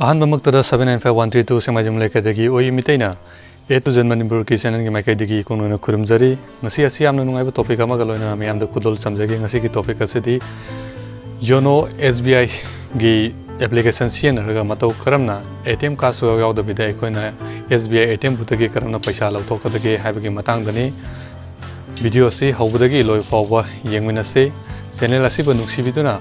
अहमद 795-132 सेमाइजम लेखदगी ओई मितैना ए to Z Manipur की channel की माइकैदगी कोनोना खुरुमजरी ngasi asi yamna nungai topic ama galoina mayam da khudol samjage ngasi ki topic asidi yono SBI gi application sian raga matau karamna ATM card so yaw da bidai koina SBI ATM butagi karamna paisa lautok kadagi haibagi matang dani video si hawbudagi loi pawwa yengmina se channel asi banuksi biduna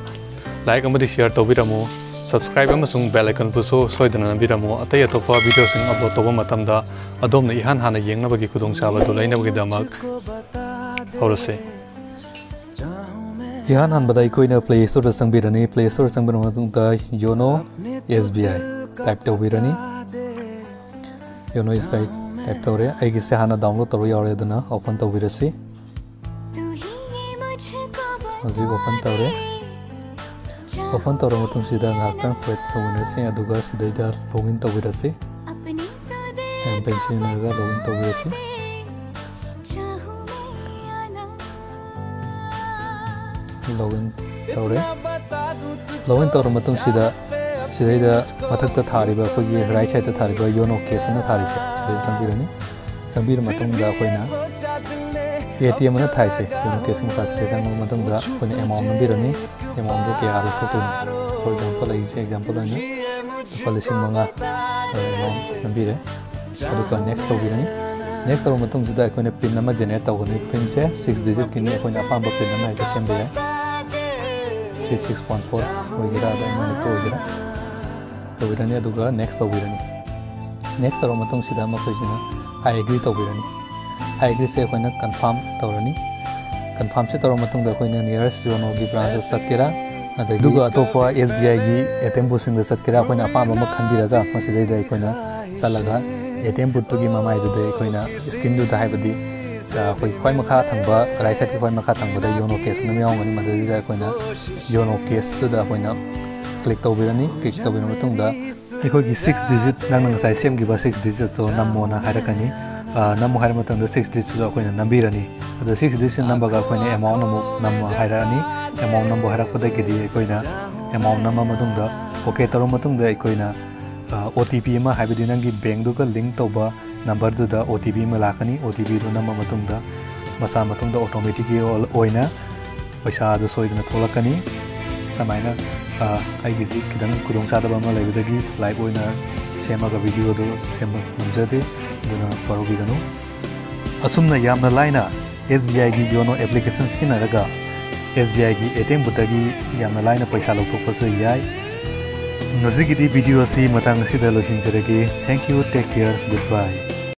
like amadi share tobiramu subscribe amasung bell icon puso soidana nabiramo atai atopa video sing upload toba matamda adomna ihan hana yengnabagi kudong chaba do lainabagi damak horose ihan han badai koina play store sangbirani play store sangbirani matungta yono SBI type tobirani yono SBI type tore aigi se hana download toru yore dana open tobirasi aji open tore open tawra matung sida ngakta wait tawinasi aduga sidaida login tawirasi pension naga login tawirasi login tawra matung sida sidaida mathakta thariba kogi right side ta thariba yono case na tharisi sidai sangbirani sangbir matung da koina ATM na thaise yono case ma sidai sang matung da koina amount nambirani amount do ke aru to for example example na policy manga amount nambire aduka next tawirani next taw matung sida koina pin nama generate tawni pin se 6 digit kini koina apamba pin nama ita sembe ya 3614 hogira da mani to hogira tawirani aduga next tawirani next taw matung sida ma koisina I agree tawirani I agree se koina confirm tawrani confirm se tawra matung da koina nearest yono gi branch satkera adai duga atopa SBI gi ATM booth sing da satkera koina apamba ma khanbiraga masidai dai koina chalaga ATM booth gi mamai du dai koina skin du da haibadi koi khoi makha thangba right side ki khoi makha thangba da yono case na yaw ngani madai da koina yono case tu da koina click tawbirani click tawbina matung da ekoi gi 6 digit nang sai sem gi ba 6 digit so namona harakani namu hair matang da 6 digit so koina nambirani the 6 digit number ga koina amount namu nam hairani amount number harak pada gidi koina amount nama matung da okay taru matung da koina OTP ma haibidi nangi bank du ka link toba number du da OTP ma lakani OTP du nama matung da masa matung da automatically oina paisa du soidna tholakani samaina ai gizi kidang kudong sa da ba ma laibidagi live oina sema ga video do sema namjade duna parobi ganu asumna yamna laina SBI gi yono application sinaraga SBI gi ATM butagi yamna laina paisa lokthokpasa yai nozigidi video asi matang asida losinjarege thank you take care goodbye